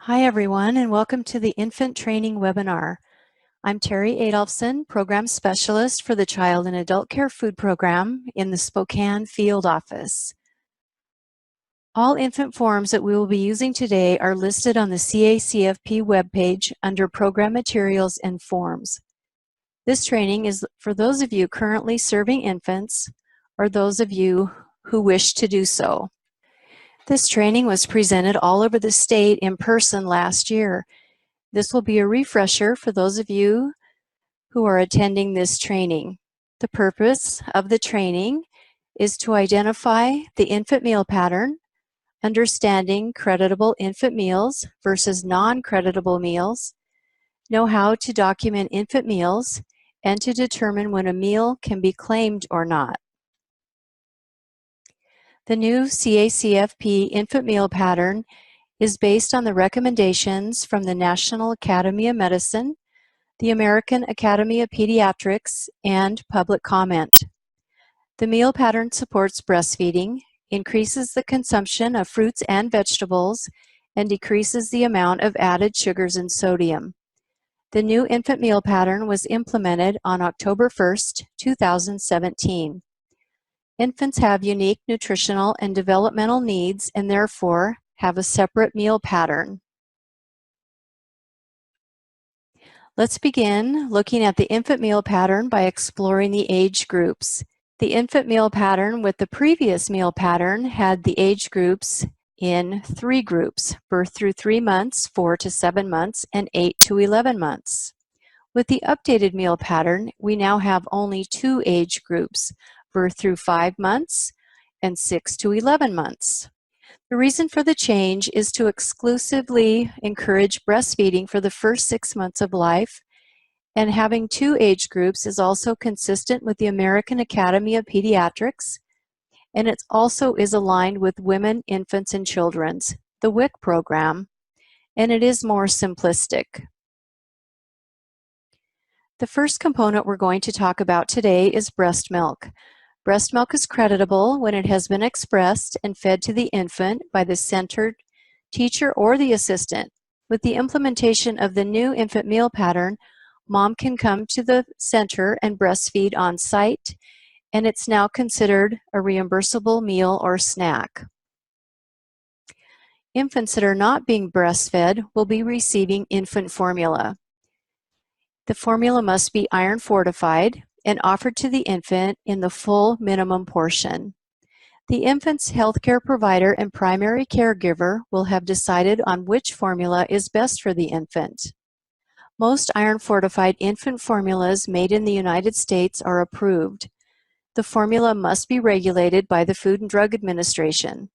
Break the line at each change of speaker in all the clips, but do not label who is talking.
Hi everyone, and welcome to the Infant Training webinar. I'm Terry Adolphson, Program Specialist for the Child and Adult Care Food Program in the Spokane Field Office. All infant forms that we will be using today are listed on the CACFP webpage under Program Materials and Forms. This training is for those of you currently serving infants or those of you who wish to do so. This training was presented all over the state in person last year. This will be a refresher for those of you who are attending this training. The purpose of the training is to identify the infant meal pattern, understanding creditable infant meals versus non-creditable meals, know how to document infant meals, and to determine when a meal can be claimed or not. The new CACFP infant meal pattern is based on the recommendations from the National Academy of Medicine, the American Academy of Pediatrics, and public comment. The meal pattern supports breastfeeding, increases the consumption of fruits and vegetables, and decreases the amount of added sugars and sodium. The new infant meal pattern was implemented on October 1st, 2017. Infants have unique nutritional and developmental needs and therefore have a separate meal pattern. Let's begin looking at the infant meal pattern by exploring the age groups. The infant meal pattern with the previous meal pattern had the age groups in 3 groups: birth through 3 months, 4 to 7 months, and 8 to 11 months. With the updated meal pattern, we now have only 2 age groups: birth through 5 months and 6 to 11 months. The reason for the change is to exclusively encourage breastfeeding for the first 6 months of life, and having 2 age groups is also consistent with the American Academy of Pediatrics, and it also is aligned with Women, Infants, and Children's, the WIC program, and it is more simplistic. The first component we're going to talk about today is breast milk. Breast milk is creditable when it has been expressed and fed to the infant by the center, teacher, or the assistant. With the implementation of the new infant meal pattern, Mom can come to the center and breastfeed on site, and it's now considered a reimbursable meal or snack. Infants that are not being breastfed will be receiving infant formula. The formula must be iron fortified and offered to the infant in the full minimum portion. The infant's healthcare provider and primary caregiver will have decided on which formula is best for the infant. Most iron-fortified infant formulas made in the United States are approved. The formula must be regulated by the Food and Drug Administration.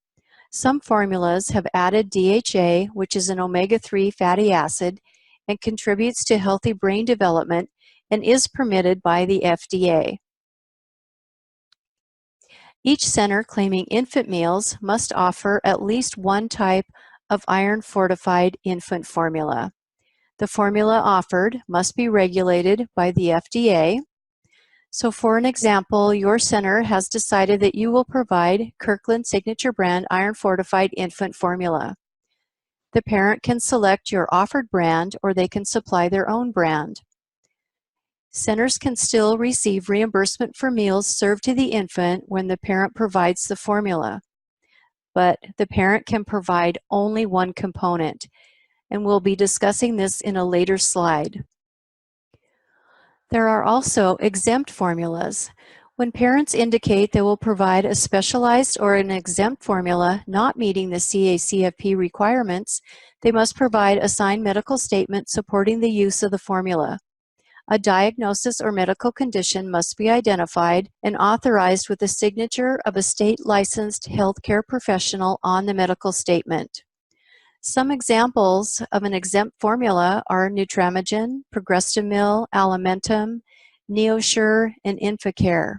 Some formulas have added DHA, which is an omega-3 fatty acid, and contributes to healthy brain development and is permitted by the FDA. Each center claiming infant meals must offer at least one type of iron-fortified infant formula. The formula offered must be regulated by the FDA. So for an example, your center has decided that you will provide Kirkland Signature Brand Iron Fortified Infant Formula. The parent can select your offered brand or they can supply their own brand. Centers can still receive reimbursement for meals served to the infant when the parent provides the formula, but the parent can provide only one component, and we'll be discussing this in a later slide. There are also exempt formulas. When parents indicate they will provide a specialized or an exempt formula not meeting the CACFP requirements, they must provide a signed medical statement supporting the use of the formula. A diagnosis or medical condition must be identified and authorized with the signature of a state-licensed healthcare professional on the medical statement. Some examples of an exempt formula are Nutramigen, Progrestimil, Alimentum, NeoSure, and Infacare.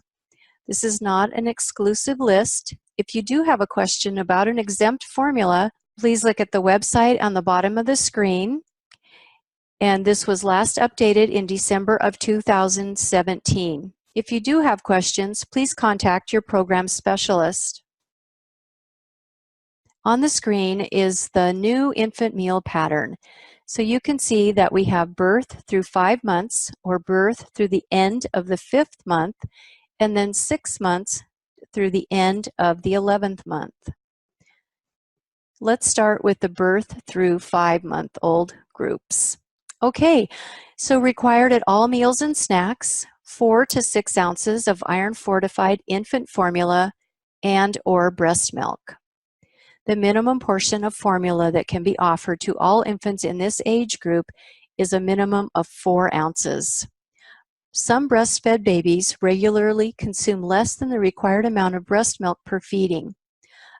This is not an exclusive list. If you do have a question about an exempt formula, please look at the website on the bottom of the screen. And this was last updated in December of 2017. If you do have questions, please contact your program specialist. On the screen is the new infant meal pattern. So you can see that we have birth through 5 months, or birth through the end of the 5th month, and then 6 months through the end of the 11th month. Let's start with the birth through 5-month-old groups. Okay, so required at all meals and snacks, 4 to 6 ounces of iron-fortified infant formula and or breast milk. The minimum portion of formula that can be offered to all infants in this age group is a minimum of 4 ounces. Some breastfed babies regularly consume less than the required amount of breast milk per feeding.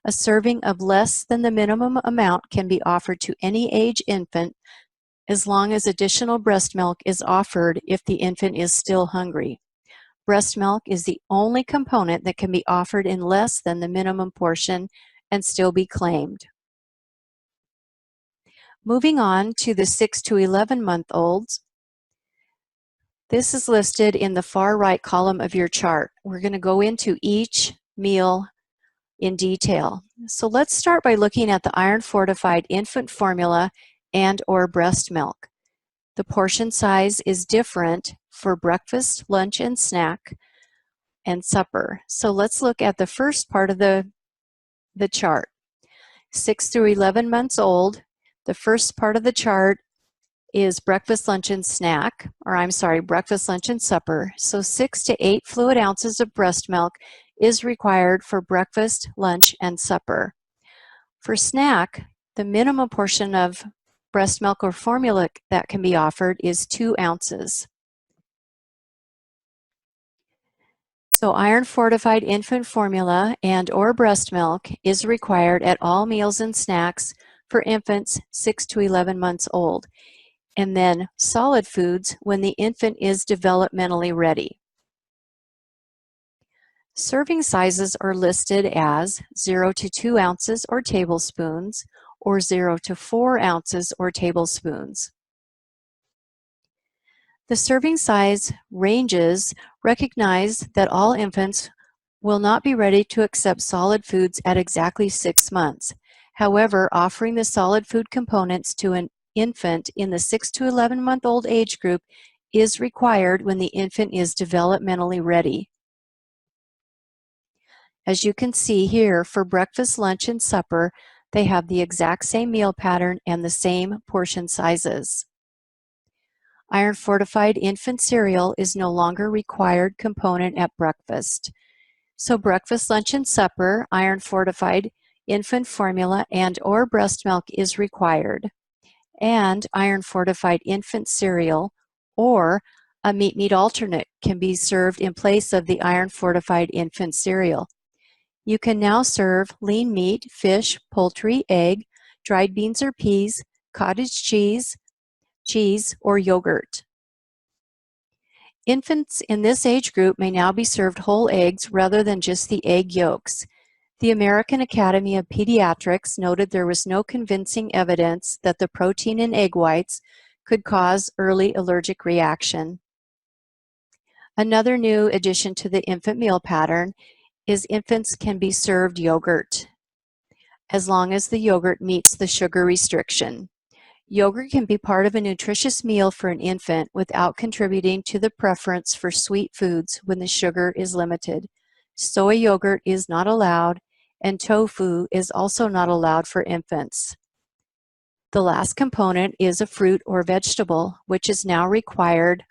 A serving of less than the minimum amount can be offered to any age infant as long as additional breast milk is offered if the infant is still hungry. Breast milk is the only component that can be offered in less than the minimum portion and still be claimed. Moving on to the 6 to 11-month-olds, this is listed in the far right column of your chart. We're going to go into each meal in detail. So let's start by looking at the iron-fortified infant formula and or breast milk. The portion size is different for breakfast, lunch, and snack, and supper. So let's look at the first part of the chart. 6 through 11 months old, the first part of the chart is breakfast, lunch, and snack, or I'm sorry, breakfast, lunch, and supper. So 6 to 8 fluid ounces of breast milk is required for breakfast, lunch, and supper. For snack, the minimum portion of breast milk or formula that can be offered is 2 ounces. So iron-fortified infant formula and or breast milk is required at all meals and snacks for infants 6 to 11 months old, and then solid foods when the infant is developmentally ready. Serving sizes are listed as 0 to 2 ounces or tablespoons, or 0 to 4 ounces or tablespoons. The serving size ranges recognize that all infants will not be ready to accept solid foods at exactly 6 months. However, offering the solid food components to an infant in the 6 to 11-month-old age group is required when the infant is developmentally ready. As you can see here, for breakfast, lunch, and supper, they have the exact same meal pattern and the same portion sizes. Iron-fortified infant cereal is no longer a required component at breakfast. So breakfast, lunch, and supper, iron-fortified infant formula and or breast milk is required. And iron-fortified infant cereal or a meat alternate can be served in place of the iron-fortified infant cereal. You can now serve lean meat, fish, poultry, egg, dried beans or peas, cottage cheese, or yogurt. Infants in this age group may now be served whole eggs rather than just the egg yolks. The American Academy of Pediatrics noted there was no convincing evidence that the protein in egg whites could cause early allergic reaction. Another new addition to the infant meal pattern is infants can be served yogurt as long as the yogurt meets the sugar restriction. Yogurt can be part of a nutritious meal for an infant without contributing to the preference for sweet foods when the sugar is limited. Soy yogurt is not allowed, and tofu is also not allowed for infants. The last component is a fruit or vegetable, which is now required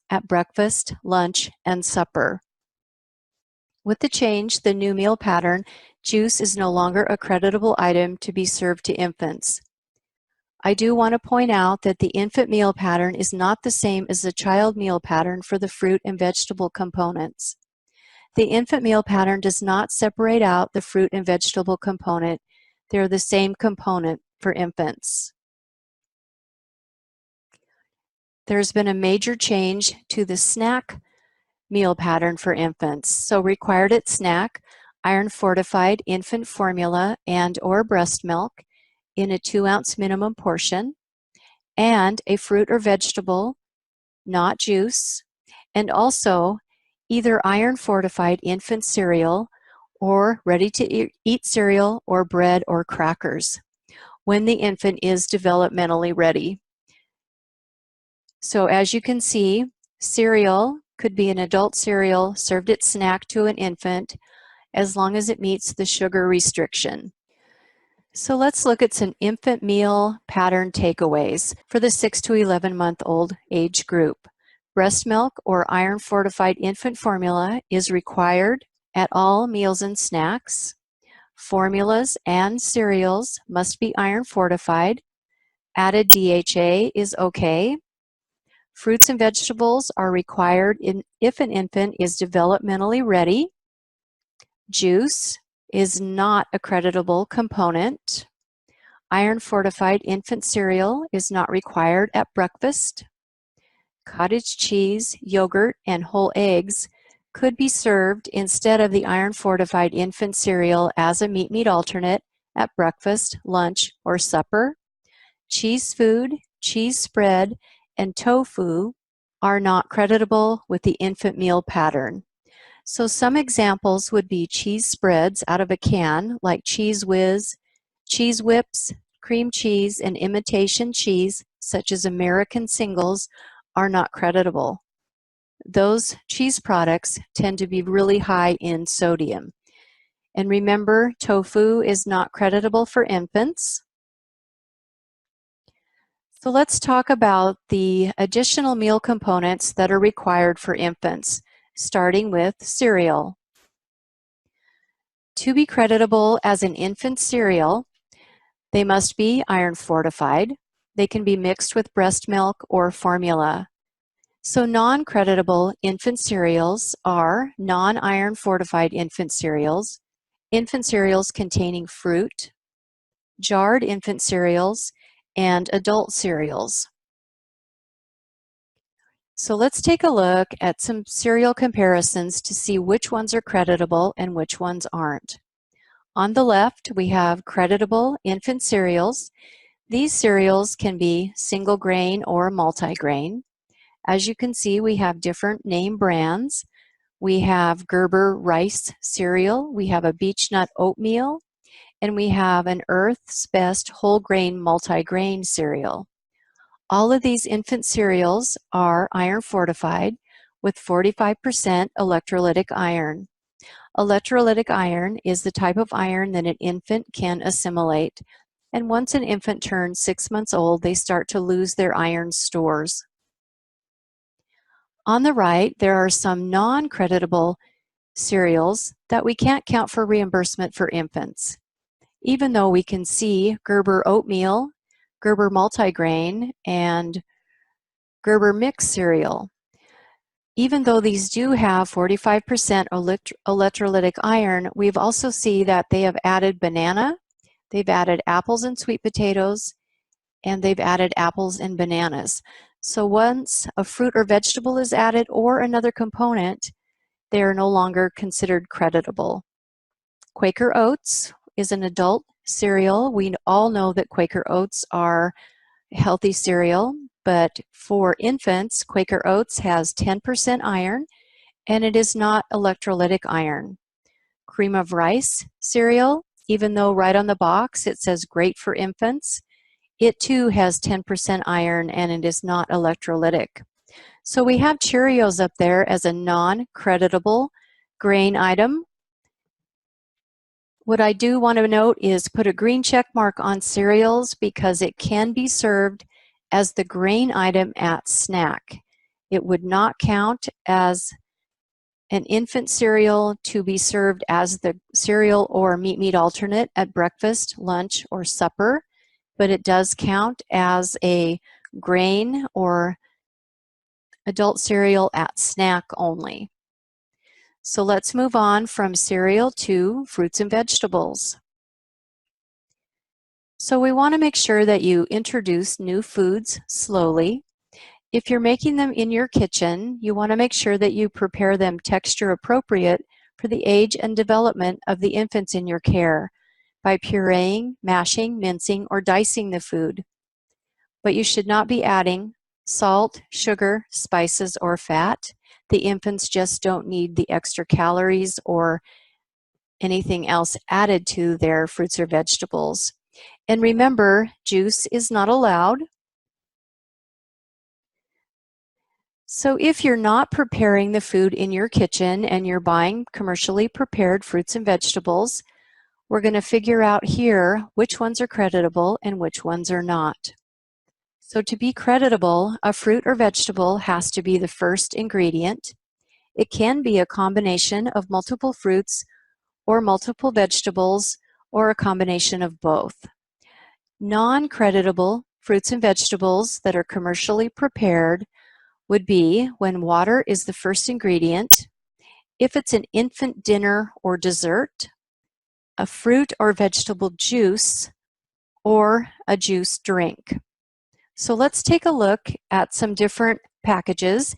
at breakfast, lunch, and supper. With the change, the new meal pattern, juice is no longer a creditable item to be served to infants. I do want to point out that the infant meal pattern is not the same as the child meal pattern for the fruit and vegetable components. The infant meal pattern does not separate out the fruit and vegetable component. They're the same component for infants. There's been a major change to the snack meal pattern for infants. So required at snack, iron-fortified infant formula and or breast milk in a 2-ounce minimum portion, and a fruit or vegetable, not juice, and also either iron-fortified infant cereal or ready-to-eat cereal or bread or crackers when the infant is developmentally ready. So as you can see, cereal could be an adult cereal served as snack to an infant as long as it meets the sugar restriction. So let's look at some infant meal pattern takeaways for the 6 to 11-month-old age group. Breast milk or iron-fortified infant formula is required at all meals and snacks. Formulas and cereals must be iron-fortified. Added DHA is okay. Fruits and vegetables are required if an infant is developmentally ready. Juice is not a creditable component. Iron-fortified infant cereal is not required at breakfast. Cottage cheese, yogurt, and whole eggs could be served instead of the iron-fortified infant cereal as a meat alternate at breakfast, lunch, or supper. Cheese food, cheese spread, and tofu are not creditable with the infant meal pattern. So some examples would be cheese spreads out of a can, like Cheese Whiz, Cheese Whips, cream cheese, and imitation cheese, such as American Singles, are not creditable. Those cheese products tend to be really high in sodium. And remember, tofu is not creditable for infants. So let's talk about the additional meal components that are required for infants, starting with cereal. To be creditable as an infant cereal, they must be iron fortified. They can be mixed with breast milk or formula. So non-creditable infant cereals are non-iron fortified infant cereals containing fruit, jarred infant cereals, and adult cereals. So let's take a look at some cereal comparisons to see which ones are creditable and which ones aren't. On the left, we have creditable infant cereals. These cereals can be single grain or multigrain. As you can see, we have different name brands. We have Gerber rice cereal, we have a beechnut oatmeal, and we have an Earth's Best whole grain multigrain cereal. All of these infant cereals are iron fortified with 45% electrolytic iron. Electrolytic iron is the type of iron that an infant can assimilate. And once an infant turns 6 months old, they start to lose their iron stores. On the right, there are some non-creditable cereals that we can't count for reimbursement for infants. Even though we can see Gerber oatmeal, Gerber multigrain, and Gerber mixed cereal. Even though these do have 45% electrolytic iron, we've also seen that they have added banana, they've added apples and sweet potatoes, and they've added apples and bananas. So once a fruit or vegetable is added or another component, they are no longer considered creditable. Quaker Oats is an adult cereal. We all know that Quaker Oats are healthy cereal, but for infants, Quaker Oats has 10% iron, and it is not electrolytic iron. Cream of rice cereal, even though right on the box it says great for infants, it too has 10% iron and it is not electrolytic. So we have Cheerios up there as a non-creditable grain item. What I do want to note is put a green check mark on cereals because it can be served as the grain item at snack. It would not count as an infant cereal to be served as the cereal or meat alternate at breakfast, lunch, or supper, but it does count as a grain or adult cereal at snack only. So let's move on from cereal to fruits and vegetables. So we want to make sure that you introduce new foods slowly. If you're making them in your kitchen, you want to make sure that you prepare them texture appropriate for the age and development of the infants in your care by pureeing, mashing, mincing, or dicing the food. But you should not be adding salt, sugar, spices, or fat. The infants just don't need the extra calories or anything else added to their fruits or vegetables. And remember, juice is not allowed. So if you're not preparing the food in your kitchen and you're buying commercially prepared fruits and vegetables, we're going to figure out here which ones are creditable and which ones are not. So to be creditable, a fruit or vegetable has to be the first ingredient. It can be a combination of multiple fruits or multiple vegetables or a combination of both. Non-creditable fruits and vegetables that are commercially prepared would be when water is the first ingredient, if it's an infant dinner or dessert, a fruit or vegetable juice, or a juice drink. So let's take a look at some different packages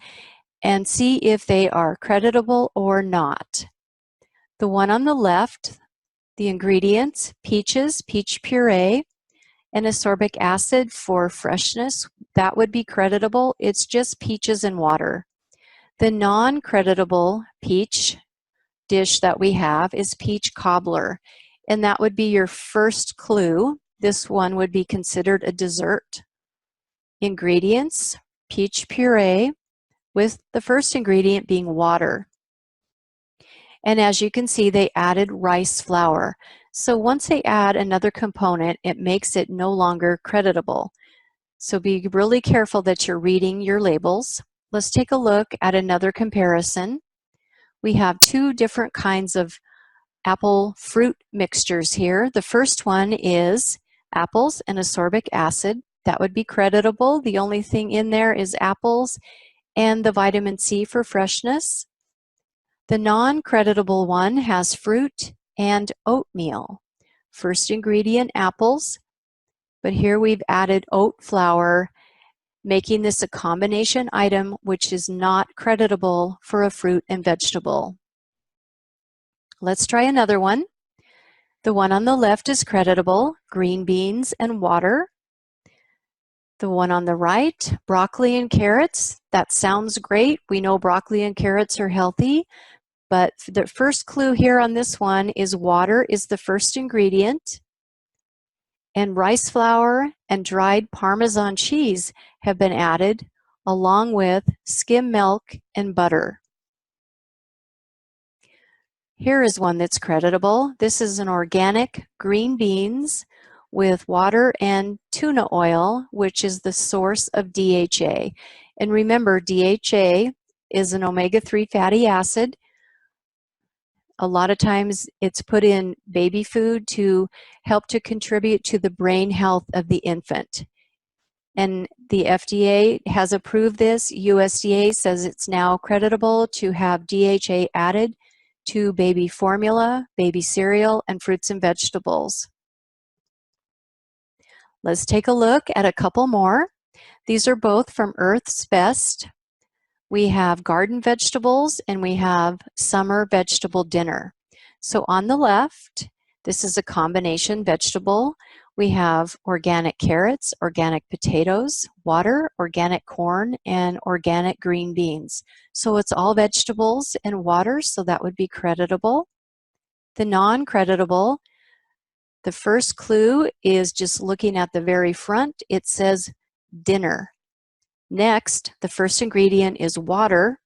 and see if they are creditable or not. The one on the left, the ingredients, peaches, peach puree, and ascorbic acid for freshness, that would be creditable. It's just peaches and water. The non-creditable peach dish that we have is peach cobbler, and that would be your first clue. This one would be considered a dessert. Ingredients, peach puree, with the first ingredient being water. And as you can see, they added rice flour. So once they add another component, it makes it no longer creditable. So be really careful that you're reading your labels. Let's take a look at another comparison. We have two different kinds of apple fruit mixtures here. The first one is apples and ascorbic acid. That would be creditable. The only thing in there is apples and the vitamin C for freshness. The non-creditable one has fruit and oatmeal. First ingredient, apples, but here we've added oat flour, making this a combination item which is not creditable for a fruit and vegetable. Let's try another one. The one on the left is creditable, green beans and water. The one on the right, broccoli and carrots. That sounds great. We know broccoli and carrots are healthy, but the first clue here on this one is water is the first ingredient, and rice flour and dried Parmesan cheese have been added along with skim milk and butter. Here is one that's creditable. This is an organic green beans with water and tuna oil, which is the source of DHA. And remember, DHA is an omega-3 fatty acid. A lot of times it's put in baby food to help to contribute to the brain health of the infant. And the FDA has approved this. USDA says it's now creditable to have DHA added to baby formula, baby cereal, and fruits and vegetables. Let's take a look at a couple more. These are both from Earth's Best. We have garden vegetables and we have summer vegetable dinner. So on the left, this is a combination vegetable. We have organic carrots, organic potatoes, water, organic corn, and organic green beans. So it's all vegetables and water, so that would be creditable. The non-creditable, the first clue is just looking at the very front. It says dinner. Next, the first ingredient is water.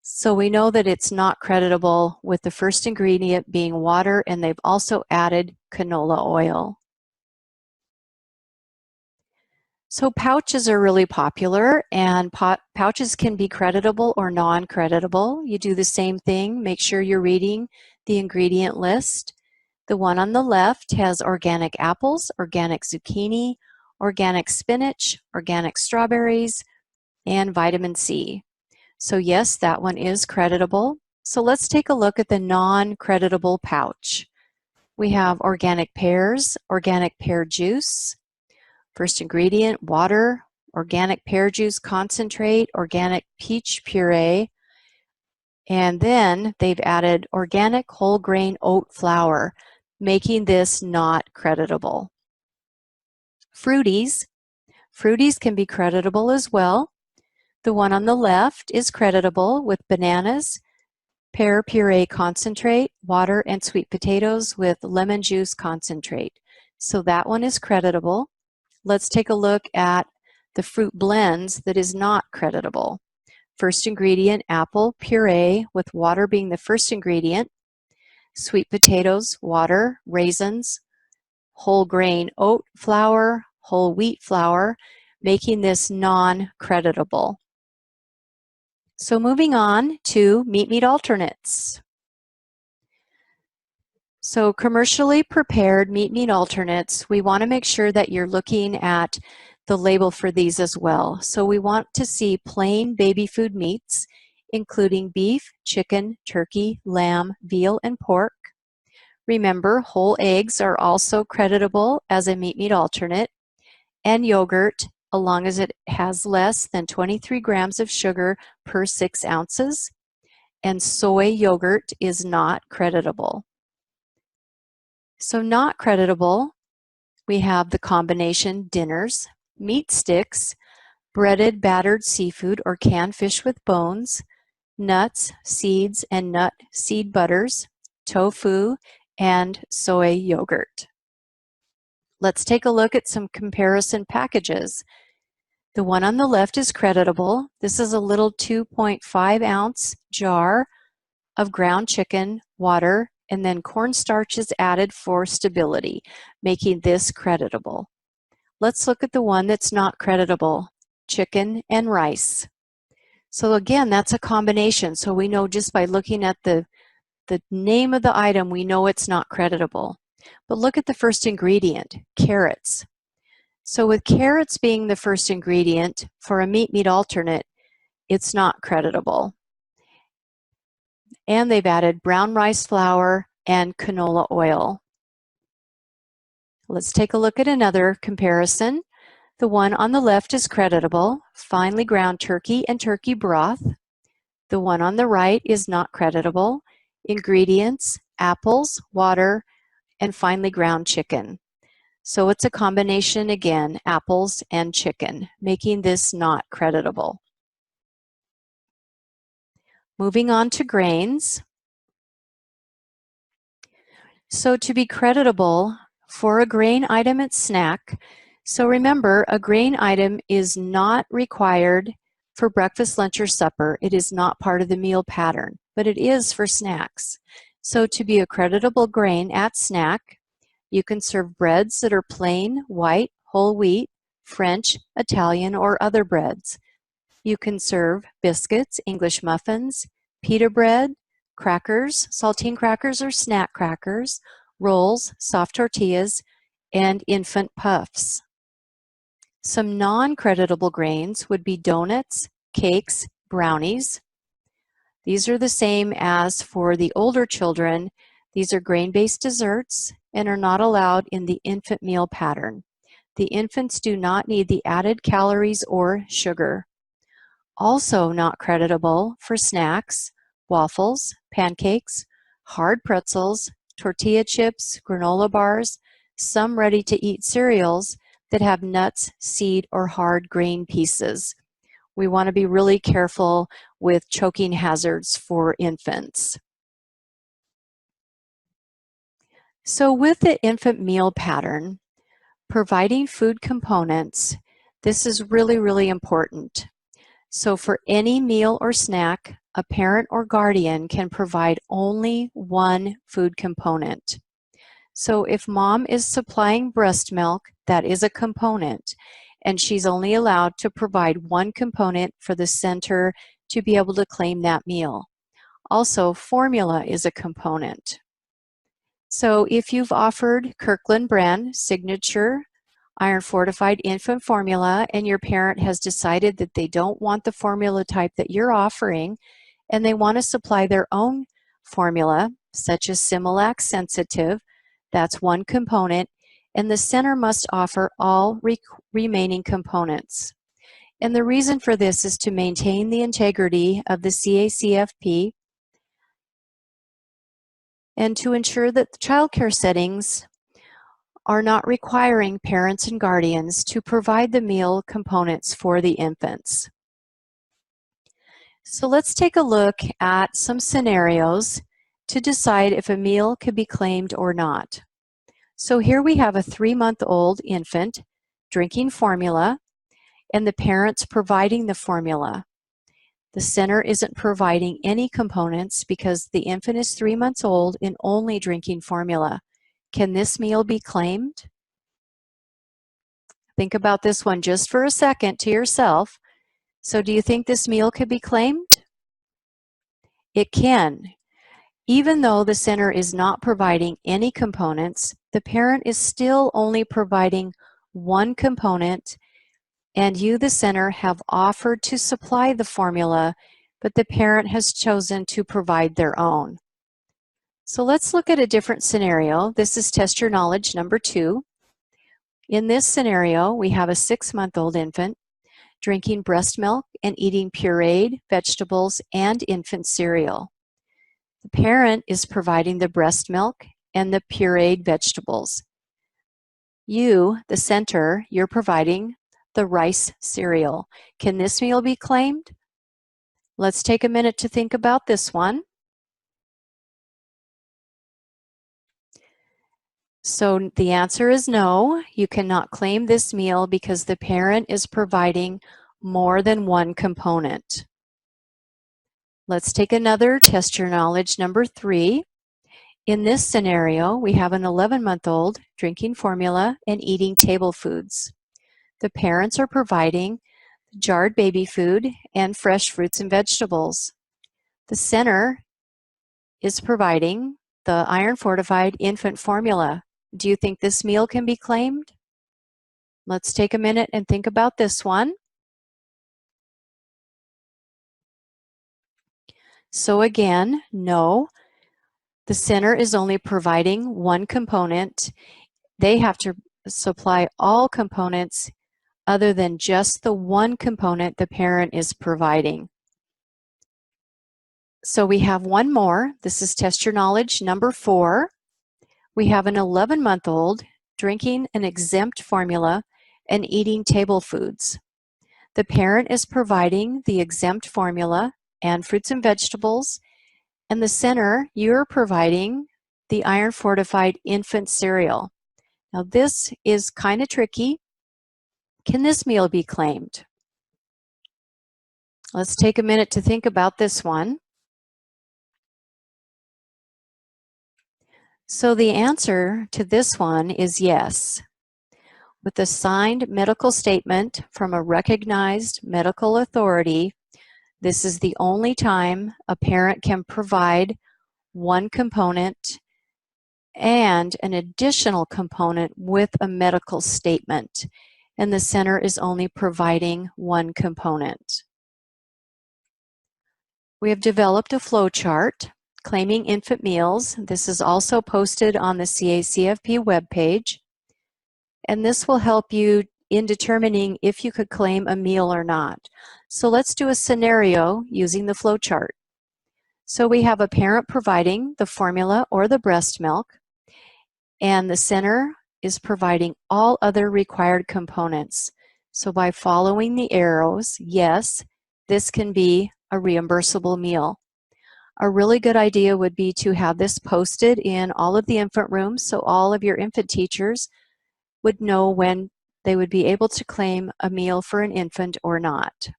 So we know that it's not creditable with the first ingredient being water, and they've also added canola oil. So pouches are really popular, and pouches can be creditable or non-creditable. You do the same thing. Make sure you're reading the ingredient list. The one on the left has organic apples, organic zucchini, organic spinach, organic strawberries, and vitamin C. So yes, that one is creditable. So let's take a look at the non-creditable pouch. We have organic pears, organic pear juice. First ingredient, water, organic pear juice concentrate, organic peach puree, and then they've added organic whole grain oat flour, making this not creditable. Fruities. Fruities can be creditable as well. The one on the left is creditable with bananas, pear puree concentrate, water, and sweet potatoes with lemon juice concentrate. So that one is creditable. Let's take a look at the fruit blends that is not creditable. First ingredient, apple puree with water being the first ingredient, sweet potatoes, water, raisins, whole grain oat flour, whole wheat flour, making this non-creditable. So moving on to meat alternates. So commercially prepared meat alternates, we want to make sure that you're looking at the label for these as well. So we want to see plain baby food meats, including beef, chicken, turkey, lamb, veal, and pork. Remember, whole eggs are also creditable as a meat alternate, and yogurt, as long as it has less than 23 grams of sugar per 6 ounces, and soy yogurt is not creditable. So not creditable, we have the combination dinners, meat sticks, breaded battered seafood or canned fish with bones, nuts, seeds, and nut seed butters, tofu, and soy yogurt. Let's take a look at some comparison packages. The one on the left is creditable. This is a little 2.5 ounce jar of ground chicken, water, and then cornstarch is added for stability, making this creditable. Let's look at the one that's not creditable, chicken and rice. So again, that's a combination. So we know just by looking at the name of the item, we know it's not creditable. But look at the first ingredient, carrots. So with carrots being the first ingredient for a meat alternate, it's not creditable. And they've added brown rice flour and canola oil. Let's take a look at another comparison. The one on the left is creditable, finely ground turkey and turkey broth. The one on the right is not creditable, ingredients, apples, water, and finely ground chicken. So it's a combination again, apples and chicken, making this not creditable. Moving on to grains. So to be creditable for a grain item at snack, so remember, a grain item is not required for breakfast, lunch, or supper. It is not part of the meal pattern, but it is for snacks. So to be a creditable grain at snack, you can serve breads that are plain, white, whole wheat, French, Italian, or other breads. You can serve biscuits, English muffins, pita bread, crackers, saltine crackers or snack crackers, rolls, soft tortillas, and infant puffs. Some non-creditable grains would be donuts, cakes, brownies. These are the same as for the older children. These are grain-based desserts and are not allowed in the infant meal pattern. The infants do not need the added calories or sugar. Also not creditable for snacks, waffles, pancakes, hard pretzels, tortilla chips, granola bars, some ready-to-eat cereals that have nuts, seed, or hard grain pieces. We want to be really careful with choking hazards for infants. So with the infant meal pattern, providing food components, this is really important. So for any meal or snack, a parent or guardian can provide only one food component. So if mom is supplying breast milk, that is a component, and she's only allowed to provide one component for the center to be able to claim that meal. Also, formula is a component. So if you've offered Kirkland brand signature iron fortified infant formula and your parent has decided that they don't want the formula type that you're offering and they want to supply their own formula, such as Similac Sensitive, that's one component, and the center must offer all remaining components. And the reason for this is to maintain the integrity of the CACFP and to ensure that the child care settings are not requiring parents and guardians to provide the meal components for the infants. So let's take a look at some scenarios to decide if a meal could be claimed or not. So here we have a 3-month-old infant drinking formula, and the parents providing the formula. The center isn't providing any components because the infant is 3 months old and only drinking formula. Can this meal be claimed? Think about this one just for a second to yourself. So do you think this meal could be claimed? It can. Even though the center is not providing any components, the parent is still only providing one component, and you, the center, have offered to supply the formula, but the parent has chosen to provide their own. So let's look at a different scenario. This is Test Your Knowledge number 2. In this scenario, we have a 6-month-old infant drinking breast milk and eating pureed vegetables and infant cereal. The parent is providing the breast milk and the pureed vegetables. You, the center, you're providing the rice cereal. Can this meal be claimed? Let's take a minute to think about this one. So the answer is no, you cannot claim this meal because the parent is providing more than one component. Let's take another Test Your Knowledge number 3. In this scenario, we have an 11-month-old drinking formula and eating table foods. The parents are providing jarred baby food and fresh fruits and vegetables. The center is providing the iron-fortified infant formula. Do you think this meal can be claimed? Let's take a minute and think about this one. So again, no. The center is only providing one component. They have to supply all components other than just the one component the parent is providing. So we have one more. This is Test Your Knowledge number 4. We have an 11-month-old drinking an exempt formula and eating table foods. The parent is providing the exempt formula and fruits and vegetables, and the center, you're providing the iron-fortified infant cereal. Now this is kind of tricky. Can this meal be claimed? Let's take a minute to think about this one. So the answer to this one is yes. With a signed medical statement from a recognized medical authority, this is the only time a parent can provide one component and an additional component with a medical statement, and the center is only providing one component. We have developed a flow chart claiming infant meals. This is also posted on the CACFP webpage, and this will help you in determining if you could claim a meal or not. So let's do a scenario using the flow chart. So we have a parent providing the formula or the breast milk, and the center is providing all other required components. So by following the arrows, yes, this can be a reimbursable meal. A really good idea would be to have this posted in all of the infant rooms so all of your infant teachers would know when they would be able to claim a meal for an infant or not.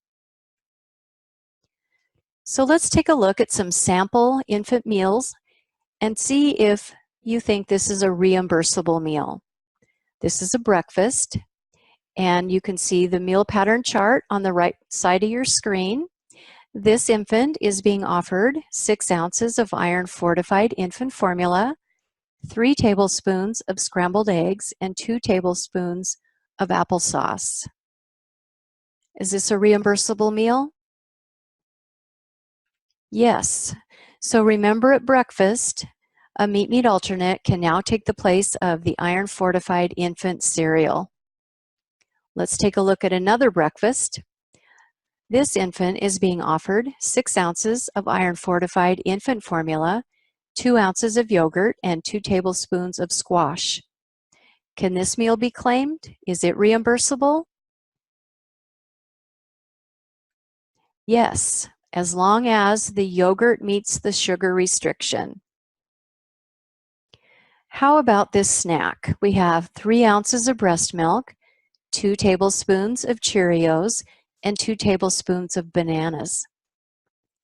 So let's take a look at some sample infant meals and see if you think this is a reimbursable meal. This is a breakfast, and you can see the meal pattern chart on the right side of your screen. This infant is being offered 6 ounces of iron-fortified infant formula, 3 tablespoons of scrambled eggs, and 2 tablespoons of applesauce. Is this a reimbursable meal? Yes. So remember, at breakfast, a meat alternate can now take the place of the iron-fortified infant cereal. Let's take a look at another breakfast. This infant is being offered 6 ounces of iron-fortified infant formula, 2 ounces of yogurt, and 2 tablespoons of squash. Can this meal be claimed? Is it reimbursable? Yes. as long as the yogurt meets the sugar restriction. How about this snack? We have 3 ounces of breast milk, 2 tablespoons of Cheerios, and 2 tablespoons of bananas.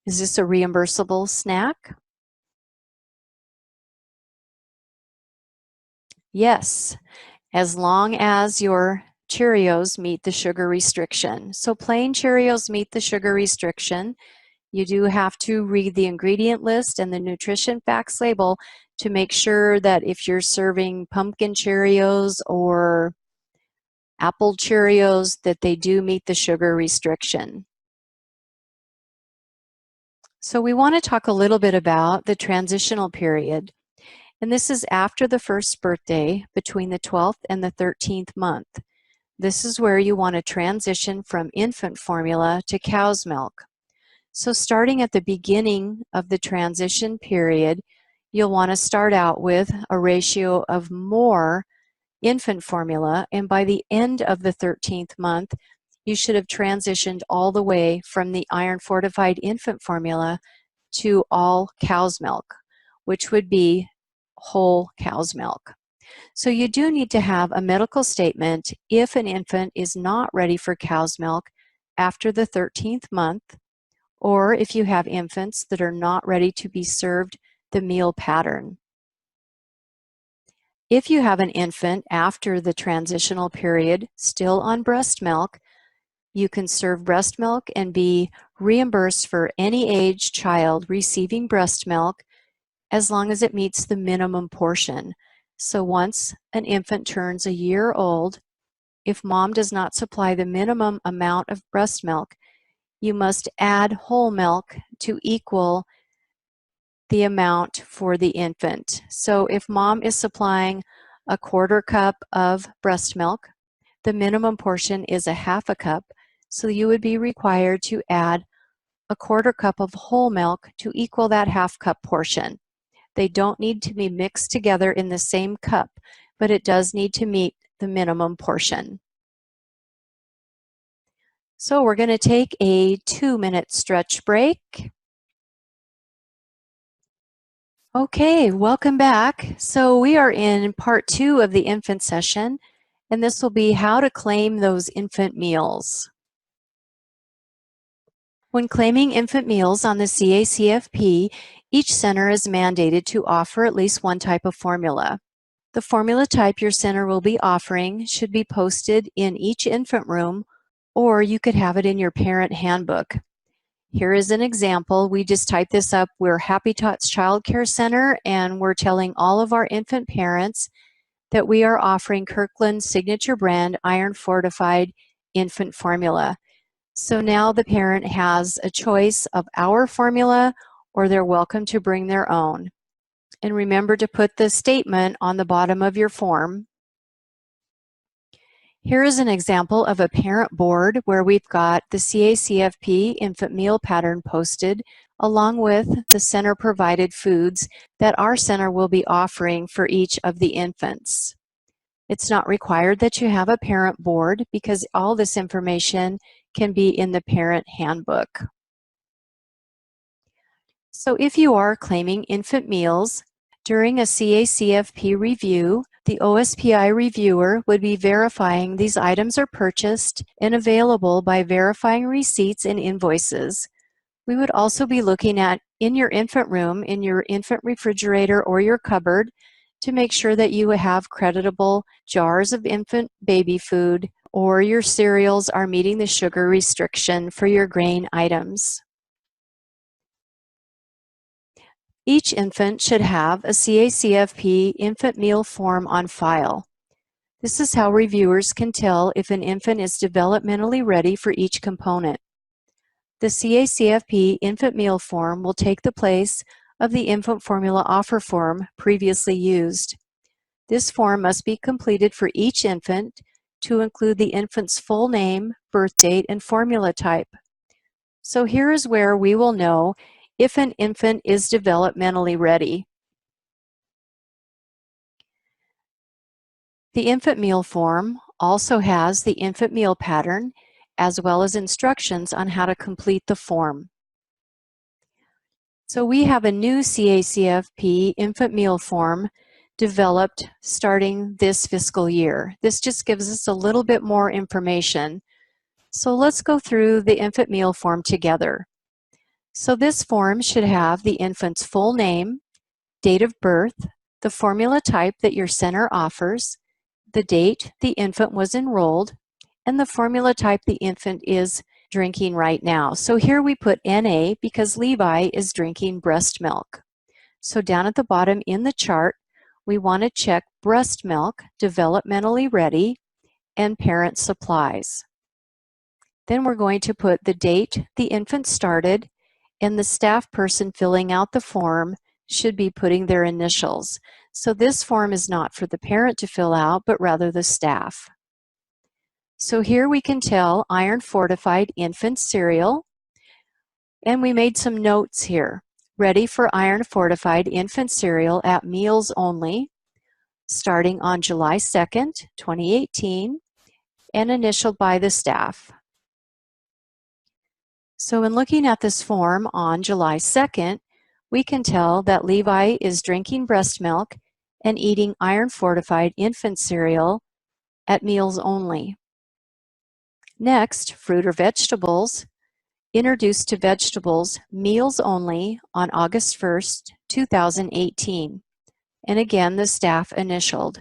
Is this a reimbursable snack? Yes, as long as your Cheerios meet the sugar restriction. So plain Cheerios meet the sugar restriction. You do have to read the ingredient list and the nutrition facts label to make sure that if you're serving pumpkin Cheerios or apple Cheerios, that they do meet the sugar restriction. So we want to talk a little bit about the transitional period. And this is after the first birthday, between the 12th and the 13th month. This is where you want to transition from infant formula to cow's milk. So starting at the beginning of the transition period, you'll want to start out with a ratio of more infant formula, and by the end of the 13th month, you should have transitioned all the way from the iron-fortified infant formula to all cow's milk, which would be whole cow's milk. So you do need to have a medical statement if an infant is not ready for cow's milk after the 13th month, or if you have infants that are not ready to be served the meal pattern. If you have an infant after the transitional period still on breast milk, you can serve breast milk and be reimbursed for any age child receiving breast milk as long as it meets the minimum portion. So once an infant turns a year old, if mom does not supply the minimum amount of breast milk, you must add whole milk to equal the amount for the infant. So if mom is supplying a 1/4 cup of breast milk, the minimum portion is a 1/2 cup, so you would be required to add a 1/4 cup of whole milk to equal that 1/2 cup portion. They don't need to be mixed together in the same cup, but it does need to meet the minimum portion. So we're going to take a 2-minute stretch break. Okay, welcome back. So we are in part 2 of the infant session, and this will be how to claim those infant meals. When claiming infant meals on the CACFP, each center is mandated to offer at least one type of formula. The formula type your center will be offering should be posted in each infant room, or you could have it in your parent handbook. Here is an example. We just typed this up. We're Happy Tots Child Care Center, and we're telling all of our infant parents that we are offering Kirkland's signature brand iron fortified infant formula. So now the parent has a choice of our formula, or they're welcome to bring their own. And remember to put the statement on the bottom of your form. Here is an example of a parent board where we've got the CACFP infant meal pattern posted along with the center provided foods that our center will be offering for each of the infants. It's not required that you have a parent board because all this information can be in the parent handbook. So if you are claiming infant meals during a CACFP review, the OSPI reviewer would be verifying these items are purchased and available by verifying receipts and invoices. We would also be looking at in your infant room, in your infant refrigerator or your cupboard to make sure that you have creditable jars of infant baby food or your cereals are meeting the sugar restriction for your grain items. Each infant should have a CACFP infant meal form on file. This is how reviewers can tell if an infant is developmentally ready for each component. The CACFP infant meal form will take the place of the infant formula offer form previously used. This form must be completed for each infant to include the infant's full name, birth date, and formula type. So here is where we will know if an infant is developmentally ready. The infant meal form also has the infant meal pattern as well as instructions on how to complete the form. So we have a new CACFP infant meal form developed starting this fiscal year. This just gives us a little bit more information. So let's go through the infant meal form together. So this form should have the infant's full name, date of birth, the formula type that your center offers, the date the infant was enrolled, and the formula type the infant is drinking right now. So here we put NA because Levi is drinking breast milk. So down at the bottom in the chart, we want to check breast milk, developmentally ready, and parent supplies. Then we're going to put the date the infant started, and the staff person filling out the form should be putting their initials. So this form is not for the parent to fill out, but rather the staff. So here we can tell iron fortified infant cereal, and we made some notes here. Ready for iron fortified infant cereal at meals only, starting on July 2nd, 2018, and initialed by the staff. So in looking at this form on July 2nd, we can tell that Levi is drinking breast milk and eating iron fortified infant cereal at meals only. Next, fruit or vegetables, introduced to vegetables, meals only on August 1st, 2018. And again, the staff initialed.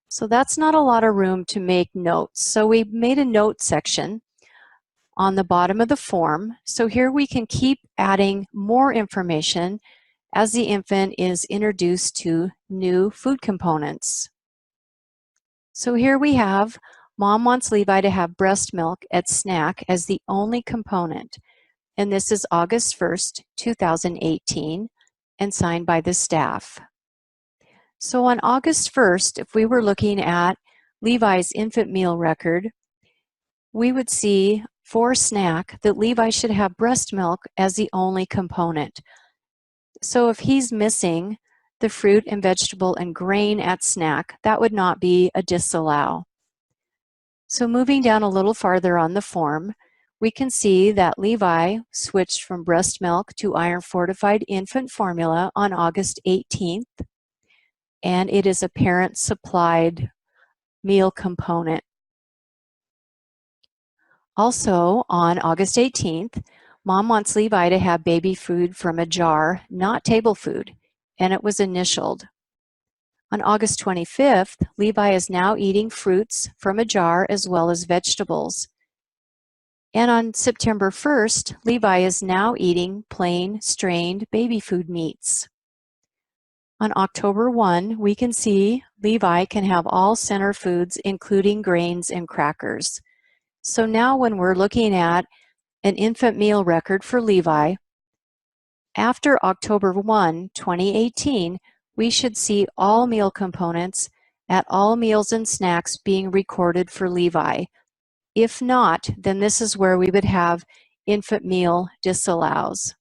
So that's not a lot of room to make notes. So we made a note section on the bottom of the form. So here we can keep adding more information as the infant is introduced to new food components. So here we have, Mom wants Levi to have breast milk at snack as the only component. And this is August 1st, 2018, and signed by the staff. So on August 1st, if we were looking at Levi's infant meal record, we would see for snack that Levi should have breast milk as the only component. So if he's missing the fruit and vegetable and grain at snack, that would not be a disallow. So moving down a little farther on the form, we can see that Levi switched from breast milk to iron fortified infant formula on August 18th, and it is a parent supplied meal component. Also on August 18th, Mom wants Levi to have baby food from a jar, not table food, and it was initialed. On August 25th, Levi is now eating fruits from a jar as well as vegetables. And on September 1st, Levi is now eating plain, strained baby food meats. On October 1, we can see Levi can have all center foods, including grains and crackers. So now when we're looking at an infant meal record for Levi, after October 1, 2018, we should see all meal components at all meals and snacks being recorded for Levi. If not, then this is where we would have infant meal disallows.